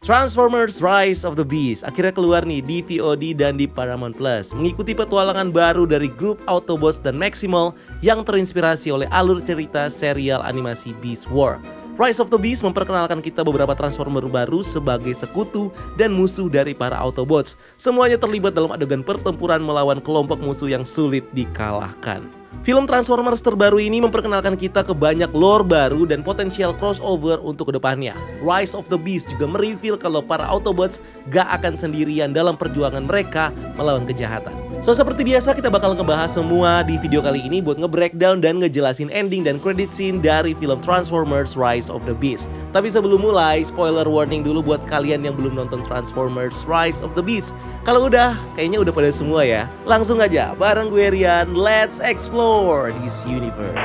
Transformers Rise of the Beast akhirnya keluar nih di VOD dan di Paramount Plus, mengikuti petualangan baru dari grup Autobots dan Maximal yang terinspirasi oleh alur cerita serial animasi Beast War. Rise of the Beast memperkenalkan kita beberapa Transformer baru sebagai sekutu dan musuh dari para Autobots. Semuanya terlibat dalam adegan pertempuran melawan kelompok musuh yang sulit dikalahkan. Film Transformers terbaru ini memperkenalkan kita ke banyak lore baru dan potensial crossover untuk kedepannya. Rise of the Beast juga mereveal kalau para Autobots gak akan sendirian dalam perjuangan mereka melawan kejahatan. So, seperti biasa kita bakal ngebahas semua di video kali ini buat nge-breakdown dan ngejelasin ending dan credit scene dari film Transformers Rise of the Beast. Tapi sebelum mulai, spoiler warning dulu buat kalian yang belum nonton Transformers Rise of the Beast. Kalau udah, kayaknya udah pada semua ya. Langsung aja, bareng gue Rian, let's explore this universe.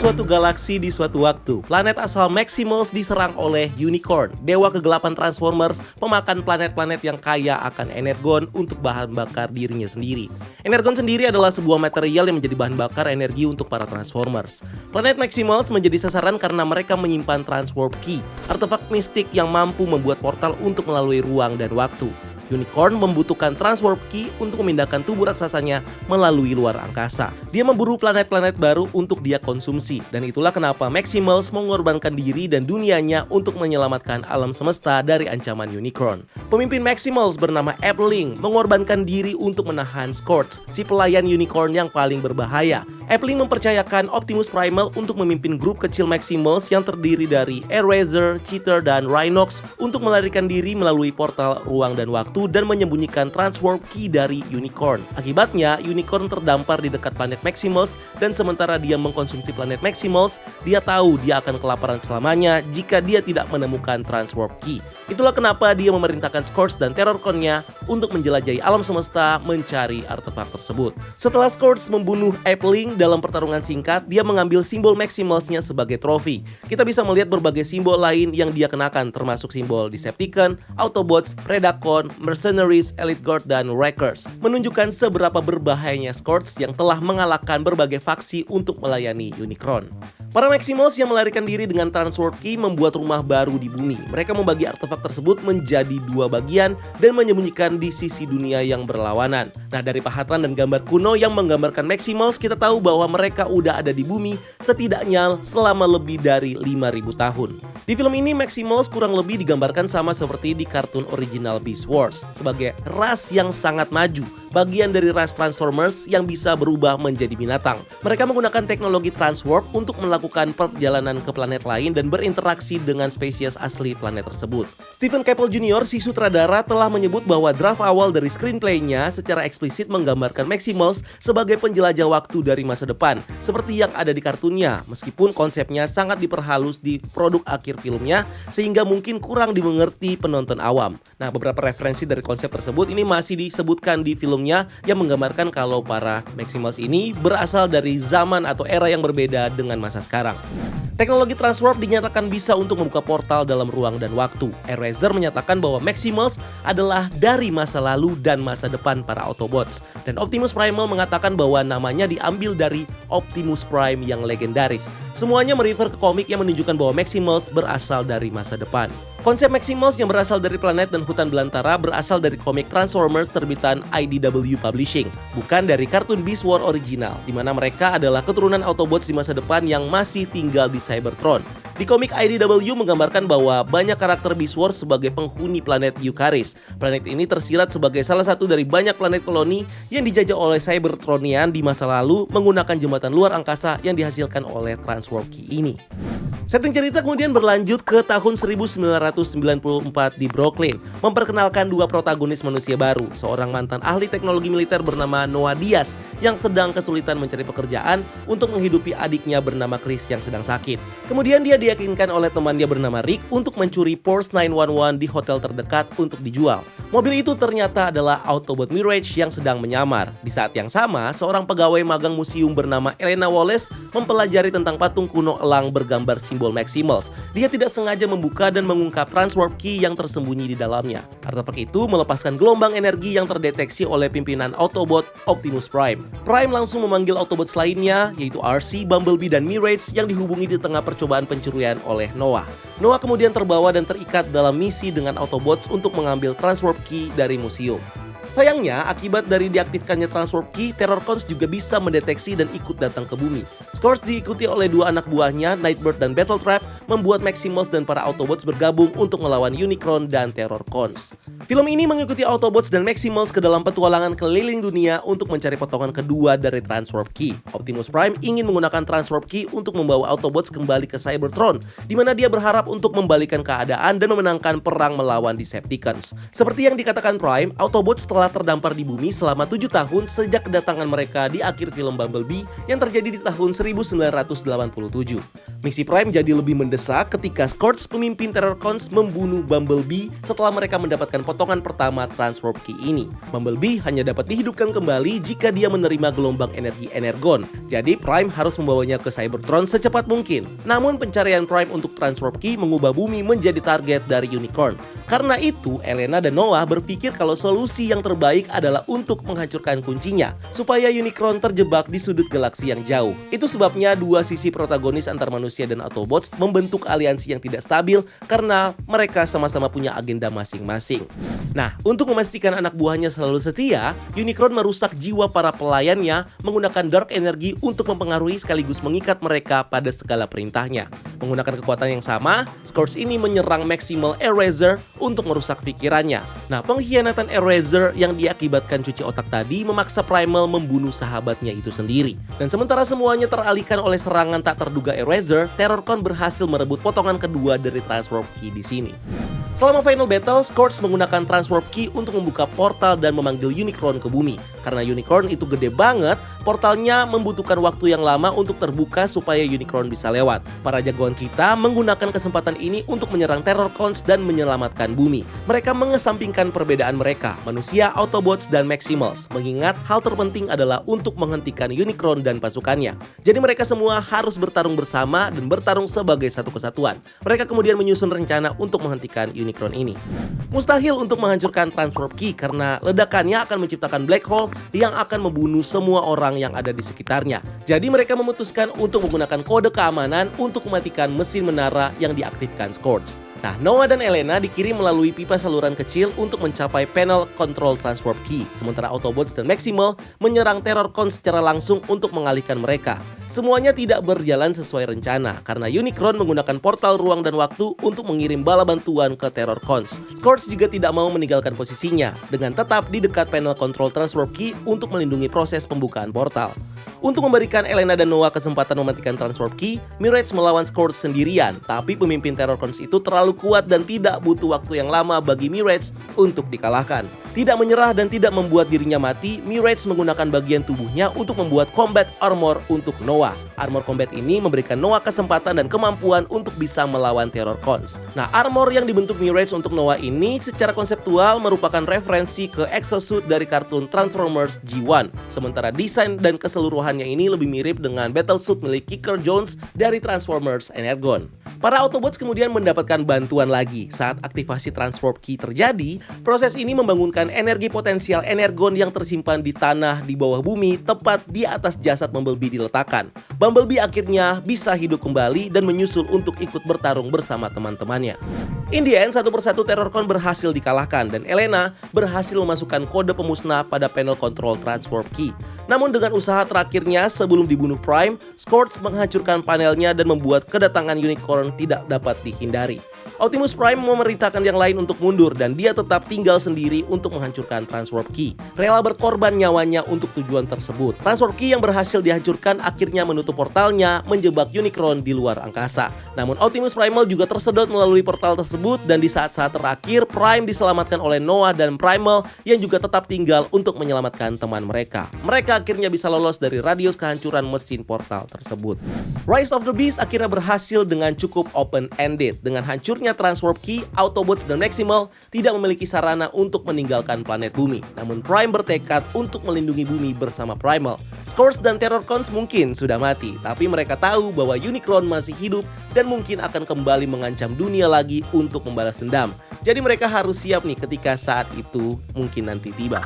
Suatu galaksi di suatu waktu, planet asal Maximals diserang oleh Unicorn, dewa kegelapan Transformers, pemakan planet-planet yang kaya akan energon untuk bahan bakar dirinya sendiri. Energon sendiri adalah sebuah material yang menjadi bahan bakar energi untuk para Transformers. Planet Maximals menjadi sasaran karena mereka menyimpan Transwarp Key, artefak mistik yang mampu membuat portal untuk melalui ruang dan waktu. Unicorn membutuhkan Transwarp Key untuk memindahkan tubuh raksasanya melalui luar angkasa. Dia memburu planet-planet baru untuk dia konsumsi, dan itulah kenapa Maximals mengorbankan diri dan dunianya untuk menyelamatkan alam semesta dari ancaman Unicorn. Pemimpin Maximals bernama Appling mengorbankan diri untuk menahan Scorch, si pelayan Unicorn yang paling berbahaya. Appling mempercayakan Optimus Primal untuk memimpin grup kecil Maximals yang terdiri dari Eraser, Cheater, dan Rhinox untuk melarikan diri melalui portal ruang dan waktu dan menyembunyikan Transwarp Key dari Unicorn. Akibatnya, Unicorn terdampar di dekat planet Maximals, dan sementara dia mengkonsumsi planet Maximals, dia tahu dia akan kelaparan selamanya jika dia tidak menemukan Transwarp Key. Itulah kenapa dia memerintahkan Scorch dan Terrorconnya untuk menjelajahi alam semesta mencari artefak tersebut. Setelah Scorch membunuh Appling dalam pertarungan singkat, dia mengambil simbol Maximalsnya sebagai trofi. Kita bisa melihat berbagai simbol lain yang dia kenakan, termasuk simbol Decepticon, Autobots, Predacon, Mercenaries, Elite Guard, dan Wreckers, menunjukkan seberapa berbahayanya Scorch yang telah mengalahkan berbagai faksi untuk melayani Unicron. Para Maximals yang melarikan diri dengan Transwarp Key membuat rumah baru di bumi. Mereka membagi artefak tersebut menjadi dua bagian dan menyembunyikan di sisi dunia yang berlawanan. Nah, dari pahatan dan gambar kuno yang menggambarkan Maximals, kita tahu bahwa mereka udah ada di bumi setidaknya selama lebih dari 5.000 tahun. Di film ini, Maximals kurang lebih digambarkan sama seperti di kartun original Beast Wars, sebagai ras yang sangat maju, bagian dari ras Transformers yang bisa berubah menjadi binatang. Mereka menggunakan teknologi Transwarp untuk melakukan perjalanan ke planet lain dan berinteraksi dengan spesies asli planet tersebut. Stephen Caple Jr., si sutradara, telah menyebut bahwa draft awal dari screenplay-nya secara eksplisit menggambarkan Maximals sebagai penjelajah waktu dari masa depan, seperti yang ada di kartunnya, meskipun konsepnya sangat diperhalus di produk akhir filmnya, sehingga mungkin kurang dimengerti penonton awam. Nah, beberapa referensi dari konsep tersebut ini masih disebutkan di filmnya yang menggambarkan kalau para Maximals ini berasal dari zaman atau era yang berbeda dengan masa sekarang. Teknologi Transwarp dinyatakan bisa untuk membuka portal dalam ruang dan waktu. Eraser menyatakan bahwa Maximals adalah dari masa lalu dan masa depan para Autobots. Dan Optimus Primal mengatakan bahwa namanya diambil dari Optimus Prime yang legendaris. Semuanya merefer ke komik yang menunjukkan bahwa Maximals berasal dari masa depan. Konsep Maximals yang berasal dari planet dan hutan belantara berasal dari komik Transformers terbitan IDW Publishing, bukan dari kartun Beast War original, di mana mereka adalah keturunan Autobots di masa depan yang masih tinggal di Cybertron. Di komik IDW menggambarkan bahwa banyak karakter Beast Wars sebagai penghuni planet Eucharis. Planet ini tersirat sebagai salah satu dari banyak planet koloni yang dijajah oleh Cybertronian di masa lalu menggunakan jembatan luar angkasa yang dihasilkan oleh Transwarp Key ini. Setting cerita kemudian berlanjut ke tahun 1994 di Brooklyn, memperkenalkan dua protagonis manusia baru, seorang mantan ahli teknologi militer bernama Noah Diaz yang sedang kesulitan mencari pekerjaan untuk menghidupi adiknya bernama Chris yang sedang sakit. Kemudian dia diyakinkan oleh temannya bernama Rick untuk mencuri Porsche 911 di hotel terdekat untuk dijual. Mobil itu ternyata adalah Autobot Mirage yang sedang menyamar. Di saat yang sama, seorang pegawai magang museum bernama Elena Wallace mempelajari tentang patung kuno elang bergambar simbol Maximals. Dia tidak sengaja membuka dan mengungkap Transwarp Key yang tersembunyi di dalamnya. Artefak itu melepaskan gelombang energi yang terdeteksi oleh pimpinan Autobot, Optimus Prime. Prime langsung memanggil Autobots lainnya, yaitu RC, Bumblebee, dan Mirage yang dihubungi di tengah percobaan pencurian oleh Noah. Noah kemudian terbawa dan terikat dalam misi dengan Autobots untuk mengambil Transwarp Key dari museum. Sayangnya, akibat dari diaktifkannya Transwarp Key, Terrorcons juga bisa mendeteksi dan ikut datang ke bumi. Scourge diikuti oleh dua anak buahnya, Nightbird dan Battletrap, membuat Maximals dan para Autobots bergabung untuk melawan Unicron dan Terrorcons. Film ini mengikuti Autobots dan Maximals ke dalam petualangan keliling dunia untuk mencari potongan kedua dari Transwarp Key. Optimus Prime ingin menggunakan Transwarp Key untuk membawa Autobots kembali ke Cybertron, di mana dia berharap untuk membalikan keadaan dan memenangkan perang melawan Decepticons. Seperti yang dikatakan Prime, Autobots telah terdampar di bumi selama 7 tahun sejak kedatangan mereka di akhir film Bumblebee yang terjadi di tahun 1987. Misi Prime jadi lebih mendesak ketika Scourge, pemimpin Terrorcons, membunuh Bumblebee setelah mereka mendapatkan potongan pertama Transwarp Key ini. Bumblebee hanya dapat dihidupkan kembali jika dia menerima gelombang energi Energon. Jadi Prime harus membawanya ke Cybertron secepat mungkin. Namun pencarian Prime untuk Transwarp Key mengubah bumi menjadi target dari Unicorn. Karena itu, Elena dan Noah berpikir kalau solusi yang terbaik adalah untuk menghancurkan kuncinya supaya Unicron terjebak di sudut galaksi yang jauh. Itu sebabnya dua sisi protagonis antar manusia dan Autobots membentuk aliansi yang tidak stabil karena mereka sama-sama punya agenda masing-masing. Nah, untuk memastikan anak buahnya selalu setia, Unicron merusak jiwa para pelayannya menggunakan dark energy untuk mempengaruhi sekaligus mengikat mereka pada segala perintahnya. Menggunakan kekuatan yang sama, Scourge ini menyerang Maximal Eraser untuk merusak pikirannya. Nah, pengkhianatan Eraser yang diakibatkan cuci otak tadi memaksa Primal membunuh sahabatnya itu sendiri. Dan sementara semuanya teralihkan oleh serangan tak terduga Eraser, Terrorcon berhasil merebut potongan kedua dari Transwarp Key di sini. Selama final battle, Scourge menggunakan Transwarp Key untuk membuka portal dan memanggil Unicron ke bumi. Karena Unicron itu gede banget, portalnya membutuhkan waktu yang lama untuk terbuka supaya Unicron bisa lewat. Para jagoan kita menggunakan kesempatan ini untuk menyerang Terrorcons dan menyelamatkan bumi. Mereka mengesampingkan perbedaan mereka, manusia, Autobots, dan Maximals. Mengingat hal terpenting adalah untuk menghentikan Unicron dan pasukannya. Jadi mereka semua harus bertarung bersama dan bertarung sebagai satu kesatuan. Mereka kemudian menyusun rencana untuk menghentikan Unicron ini. Mustahil untuk menghancurkan Transwarp Key karena ledakannya akan menciptakan black hole yang akan membunuh semua orang yang ada di sekitarnya. Jadi mereka memutuskan untuk menggunakan kode keamanan untuk mematikan mesin menara yang diaktifkan Scourge. Nah, Noah dan Elena dikirim melalui pipa saluran kecil untuk mencapai panel control Transwarp Key, sementara Autobots dan Maximal menyerang Terrorcons secara langsung untuk mengalihkan mereka. Semuanya tidak berjalan sesuai rencana karena Unicron menggunakan portal ruang dan waktu untuk mengirim bala bantuan ke Terrorcons. Scourge juga tidak mau meninggalkan posisinya dengan tetap di dekat panel control Transwarp Key untuk melindungi proses pembukaan portal. Untuk memberikan Elena dan Noah kesempatan mematikan Transwarp Key, Mirage melawan Scourge sendirian, tapi pemimpin Terrorcons itu terlalu kuat dan tidak butuh waktu yang lama bagi Mirage untuk dikalahkan. Tidak menyerah dan tidak membuat dirinya mati, Mirage menggunakan bagian tubuhnya untuk membuat combat armor untuk Noah. Armor combat ini memberikan Noah kesempatan dan kemampuan untuk bisa melawan Terrorcons. Nah, armor yang dibentuk Mirage untuk Noah ini secara konseptual merupakan referensi ke exosuit dari kartun Transformers G1. Sementara desain dan keseluruhannya ini lebih mirip dengan battlesuit milik Kicker Jones dari Transformers Energon. Para Autobots kemudian mendapatkan bantuan lagi. Saat aktivasi Transwarp Key terjadi, proses ini membangunkan energi potensial Energon yang tersimpan di tanah di bawah bumi tepat di atas jasad Bumblebee diletakkan. Bumblebee akhirnya bisa hidup kembali dan menyusul untuk ikut bertarung bersama teman-temannya. In the end, satu persatu Terrorcon berhasil dikalahkan dan Elena berhasil memasukkan kode pemusnah pada panel control Transwarp Key. Namun dengan usaha terakhirnya sebelum dibunuh Prime, Scourge menghancurkan panelnya dan membuat kedatangan Unicron tidak dapat dihindari. Optimus Prime memerintahkan yang lain untuk mundur dan dia tetap tinggal sendiri untuk menghancurkan Transwarp Key. Rela berkorban nyawanya untuk tujuan tersebut. Transwarp Key yang berhasil dihancurkan akhirnya menutup portalnya, menjebak Unicron di luar angkasa. Namun Optimus Primal juga tersedot melalui portal tersebut dan di saat-saat terakhir Prime diselamatkan oleh Noah dan Primal yang juga tetap tinggal untuk menyelamatkan teman mereka. Mereka akhirnya bisa lolos dari radius kehancuran mesin portal tersebut. Rise of the Beast akhirnya berhasil dengan cukup cukup open-ended. Dengan hancurnya Transwarp Key, Autobots dan Maximal tidak memiliki sarana untuk meninggalkan planet bumi. Namun Prime bertekad untuk melindungi bumi bersama Primal. Scourge dan Terrorcons mungkin sudah mati, tapi mereka tahu bahwa Unicron masih hidup dan mungkin akan kembali mengancam dunia lagi untuk membalas dendam. Jadi mereka harus siap nih ketika saat itu mungkin nanti tiba.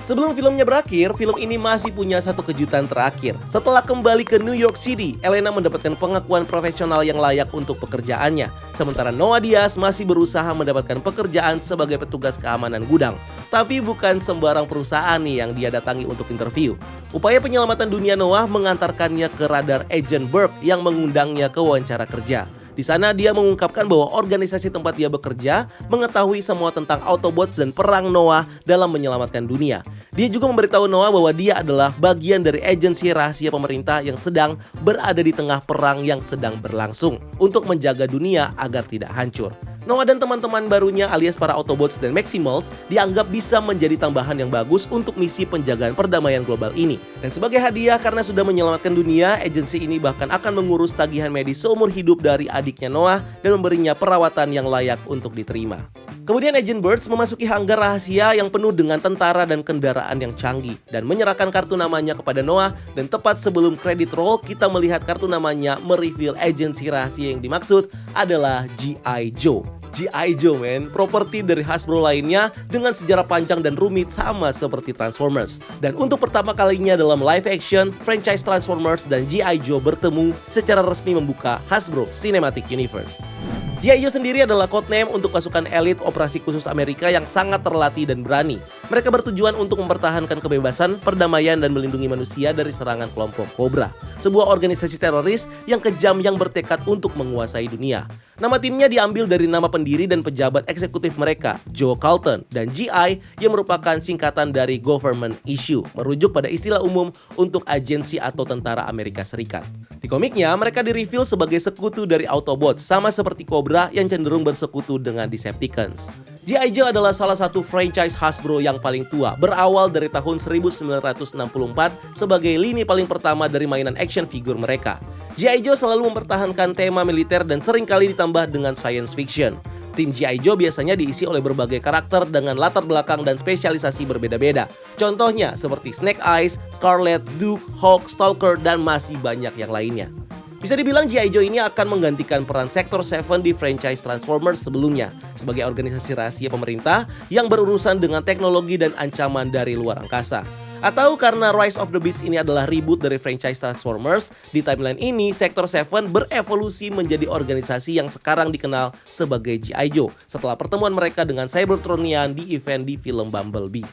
Sebelum filmnya berakhir, film ini masih punya satu kejutan terakhir. Setelah kembali ke New York City, Elena mendapatkan pengakuan profesional yang layak untuk pekerjaannya. Sementara Noah Diaz masih berusaha mendapatkan pekerjaan sebagai petugas keamanan gudang. Tapi bukan sembarang perusahaan nih yang dia datangi untuk interview. Upaya penyelamatan dunia Noah mengantarkannya ke radar Agent Burke yang mengundangnya ke wawancara kerja. Di sana dia mengungkapkan bahwa organisasi tempat dia bekerja mengetahui semua tentang Autobots dan perang Noah dalam menyelamatkan dunia. Dia juga memberitahu Noah bahwa dia adalah bagian dari agensi rahasia pemerintah yang sedang berada di tengah perang yang sedang berlangsung untuk menjaga dunia agar tidak hancur. Noah dan teman-teman barunya alias para Autobots dan Maximals dianggap bisa menjadi tambahan yang bagus untuk misi penjagaan perdamaian global ini. Dan sebagai hadiah karena sudah menyelamatkan dunia, agensi ini bahkan akan mengurus tagihan medis seumur hidup dari adiknya Noah dan memberinya perawatan yang layak untuk diterima. Kemudian Agent Burke memasuki hanggar rahasia yang penuh dengan tentara dan kendaraan yang canggih dan menyerahkan kartu namanya kepada Noah, dan tepat sebelum credit roll kita melihat kartu namanya mereveal agensi rahasia yang dimaksud adalah G.I. Joe. G.I. Joe, men, properti dari Hasbro lainnya dengan sejarah panjang dan rumit sama seperti Transformers. Dan untuk pertama kalinya dalam live action, franchise Transformers dan G.I. Joe bertemu secara resmi membuka Hasbro Cinematic Universe. G.I. Joe sendiri adalah codename untuk pasukan elit operasi khusus Amerika yang sangat terlatih dan berani. Mereka bertujuan untuk mempertahankan kebebasan, perdamaian, dan melindungi manusia dari serangan kelompok Cobra, sebuah organisasi teroris yang kejam yang bertekad untuk menguasai dunia. Nama timnya diambil dari nama pendiri dan pejabat eksekutif mereka, Joe Carlton, dan GI yang merupakan singkatan dari Government Issue, merujuk pada istilah umum untuk agensi atau tentara Amerika Serikat. Di komiknya, mereka di-reveal sebagai sekutu dari Autobots, sama seperti Cobra yang cenderung bersekutu dengan Decepticons. G.I. Joe adalah salah satu franchise Hasbro yang paling tua, berawal dari tahun 1964 sebagai lini paling pertama dari mainan action figure mereka. G.I. Joe selalu mempertahankan tema militer dan seringkali ditambah dengan science fiction. Tim G.I. Joe biasanya diisi oleh berbagai karakter dengan latar belakang dan spesialisasi berbeda-beda. Contohnya seperti Snake Eyes, Scarlet, Duke, Hawk, Stalker, dan masih banyak yang lainnya. Bisa dibilang G.I. Joe ini akan menggantikan peran Sector 7 di franchise Transformers sebelumnya sebagai organisasi rahasia pemerintah yang berurusan dengan teknologi dan ancaman dari luar angkasa. Atau karena Rise of the Beasts ini adalah reboot dari franchise Transformers, di timeline ini Sector 7 berevolusi menjadi organisasi yang sekarang dikenal sebagai G.I. Joe setelah pertemuan mereka dengan Cybertronian di event di film Bumblebee.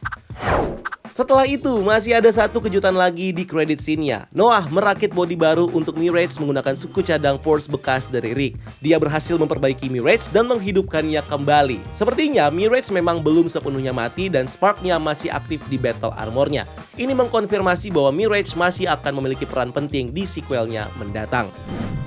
Setelah itu, masih ada satu kejutan lagi di credit scene-nya. Noah merakit bodi baru untuk Mirage menggunakan suku cadang Force bekas dari Rick. Dia berhasil memperbaiki Mirage dan menghidupkannya kembali. Sepertinya Mirage memang belum sepenuhnya mati dan spark-nya masih aktif di battle armor-nya. Ini mengkonfirmasi bahwa Mirage masih akan memiliki peran penting di sequel-nya mendatang.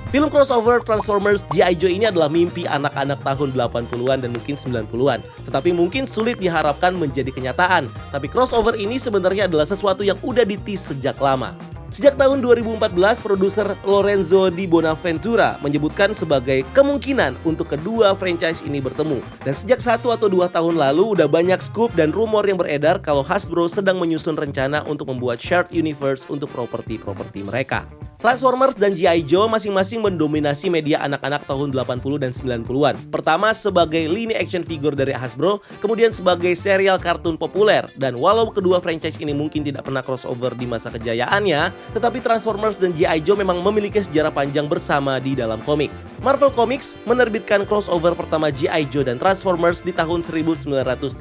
Film crossover Transformers G.I. Joe ini adalah mimpi anak-anak tahun 80-an dan mungkin 90-an. Tetapi mungkin sulit diharapkan menjadi kenyataan. Tapi crossover ini sebenarnya adalah sesuatu yang udah di-tease sejak lama. Sejak tahun 2014, produser Lorenzo Di Bonaventura menyebutkan sebagai kemungkinan untuk kedua franchise ini bertemu. Dan sejak 1 atau 2 tahun lalu udah banyak scoop dan rumor yang beredar kalau Hasbro sedang menyusun rencana untuk membuat shared universe untuk properti-properti mereka. Transformers dan G.I. Joe masing-masing mendominasi media anak-anak tahun 80 dan 90-an. Pertama sebagai lini action figure dari Hasbro, kemudian sebagai serial kartun populer. Dan walau kedua franchise ini mungkin tidak pernah crossover di masa kejayaannya, tetapi Transformers dan G.I. Joe memang memiliki sejarah panjang bersama di dalam komik. Marvel Comics menerbitkan crossover pertama G.I. Joe dan Transformers di tahun 1986,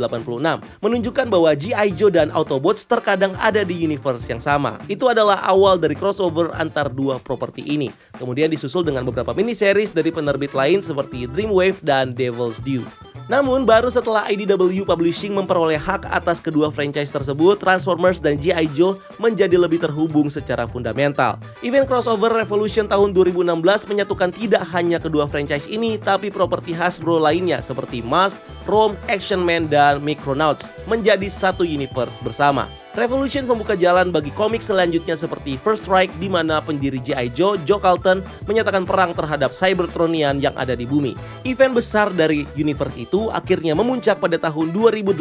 menunjukkan bahwa G.I. Joe dan Autobots terkadang ada di universe yang sama. Itu adalah awal dari crossover antar dua properti ini. Kemudian disusul dengan beberapa miniseries dari penerbit lain seperti Dreamwave dan Devil's Due. Namun, baru setelah IDW Publishing memperoleh hak atas kedua franchise tersebut, Transformers dan G.I. Joe menjadi lebih terhubung secara fundamental. Event Crossover Revolution tahun 2016 menyatukan tidak hanya kedua franchise ini, tapi properti Hasbro lainnya seperti Mask, Rome, Action Man, dan Micronauts menjadi satu universe bersama. Revolution membuka jalan bagi komik selanjutnya seperti First Strike, di mana pendiri G.I. Joe, Joe Carlton, menyatakan perang terhadap Cybertronian yang ada di bumi. Event besar dari universe itu akhirnya memuncak pada tahun 2018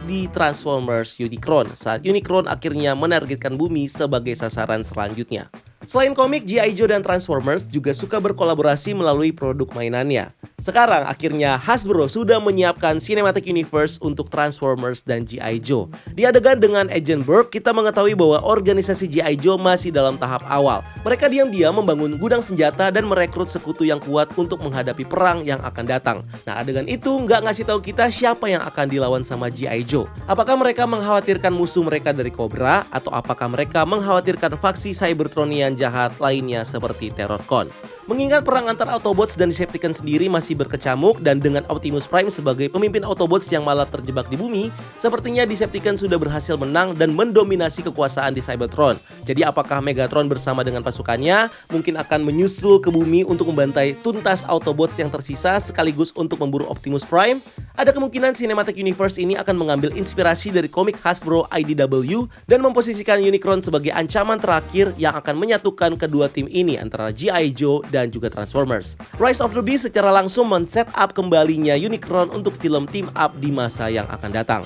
di Transformers Unicron, saat Unicron akhirnya menargetkan bumi sebagai sasaran selanjutnya. Selain komik, G.I. Joe dan Transformers juga suka berkolaborasi melalui produk mainannya. Sekarang akhirnya Hasbro sudah menyiapkan Cinematic Universe untuk Transformers dan G.I. Joe. Di adegan dengan Agent Burke, kita mengetahui bahwa organisasi G.I. Joe masih dalam tahap awal. Mereka diam-diam membangun gudang senjata dan merekrut sekutu yang kuat untuk menghadapi perang yang akan datang. Nah, adegan itu nggak ngasih tahu kita siapa yang akan dilawan sama G.I. Joe. Apakah mereka mengkhawatirkan musuh mereka dari Cobra, atau apakah mereka mengkhawatirkan faksi Cybertronian jahat lainnya seperti Terrorcon. Mengingat perang antar Autobots dan Decepticons sendiri masih berkecamuk, dan dengan Optimus Prime sebagai pemimpin Autobots yang malah terjebak di bumi, sepertinya Decepticons sudah berhasil menang dan mendominasi kekuasaan di Cybertron. Jadi apakah Megatron bersama dengan pasukannya mungkin akan menyusul ke bumi untuk membantai tuntas Autobots yang tersisa sekaligus untuk memburu Optimus Prime? Ada kemungkinan Cinematic Universe ini akan mengambil inspirasi dari komik Hasbro IDW dan memposisikan Unicron sebagai ancaman terakhir yang akan menyatukan kedua tim ini antara G.I. Joe dan juga Transformers. Rise of the Beast secara langsung men-set up kembalinya Unicron untuk film team up di masa yang akan datang.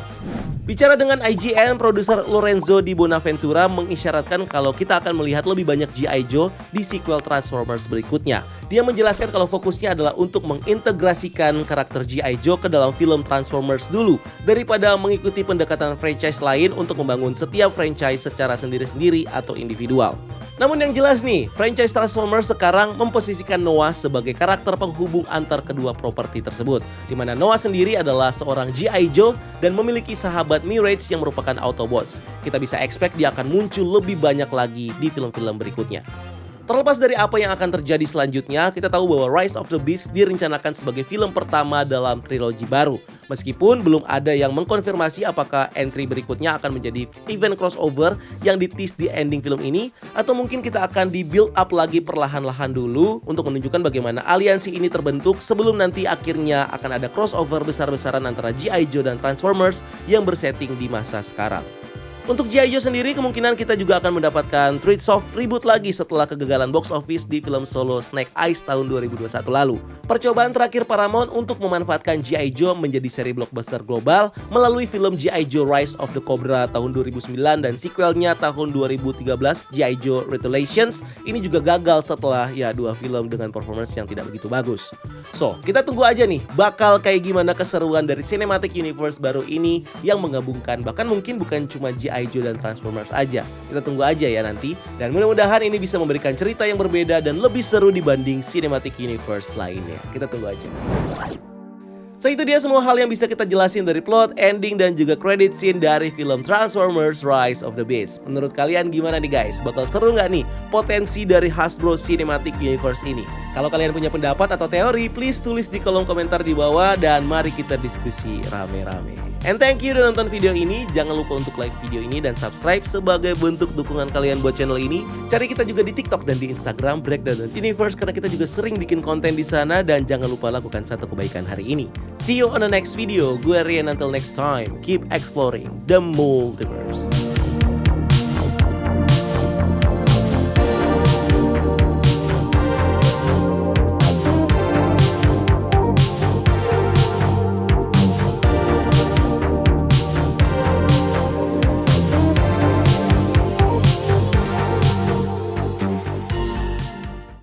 Bicara dengan IGN, produser Lorenzo Di Bonaventura mengisyaratkan kalau kita akan melihat lebih banyak G.I. Joe di sequel Transformers berikutnya. Dia menjelaskan kalau fokusnya adalah untuk mengintegrasikan karakter G.I. Joe ke dalam film Transformers dulu, daripada mengikuti pendekatan franchise lain untuk membangun setiap franchise secara sendiri-sendiri atau individual. Namun yang jelas nih, franchise Transformers sekarang memposisikan Noah sebagai karakter penghubung antar kedua properti tersebut, di mana Noah sendiri adalah seorang G.I. Joe dan memiliki sahabat Mirage yang merupakan Autobots. Kita bisa expect dia akan muncul lebih banyak lagi di film-film berikutnya. Terlepas dari apa yang akan terjadi selanjutnya, kita tahu bahwa Rise of the Beast direncanakan sebagai film pertama dalam trilogi baru. Meskipun belum ada yang mengkonfirmasi apakah entry berikutnya akan menjadi event crossover yang di-tease di ending film ini, atau mungkin kita akan di-build up lagi perlahan-lahan dulu untuk menunjukkan bagaimana aliansi ini terbentuk sebelum nanti akhirnya akan ada crossover besar-besaran antara G.I. Joe dan Transformers yang bersetting di masa sekarang. Untuk G.I. Joe sendiri, kemungkinan kita juga akan mendapatkan Treatsoft reboot lagi setelah kegagalan box office di film solo Snake Eyes tahun 2021 lalu. Percobaan terakhir Paramount untuk memanfaatkan G.I. Joe menjadi seri blockbuster global melalui film G.I. Joe Rise of the Cobra tahun 2009 dan sequelnya tahun 2013 G.I. Joe Retaliations ini juga gagal setelah dua film dengan performance yang tidak begitu bagus. So, kita tunggu aja nih bakal kayak gimana keseruan dari Cinematic Universe baru ini yang menggabungkan bahkan mungkin bukan cuma G.I. Joe dan Transformers aja. Kita tunggu aja ya nanti, dan mudah-mudahan ini bisa memberikan cerita yang berbeda dan lebih seru dibanding Cinematic Universe lainnya. Kita tunggu aja. So itu dia semua hal yang bisa kita jelasin dari plot, ending, dan juga credit scene dari film Transformers Rise of the Beast. Menurut kalian gimana nih guys? Bakal seru nggak nih potensi dari Hasbro Cinematic Universe ini? Kalau kalian punya pendapat atau teori, please tulis di kolom komentar di bawah dan mari kita diskusi rame-rame. And thank you udah nonton video ini. Jangan lupa untuk like video ini dan subscribe sebagai bentuk dukungan kalian buat channel ini. Cari kita juga di TikTok dan di Instagram Breakdown Universe karena kita juga sering bikin konten di sana, dan jangan lupa lakukan satu kebaikan hari ini. See you on the next video. Gue Rian, until next time. Keep exploring the multiverse.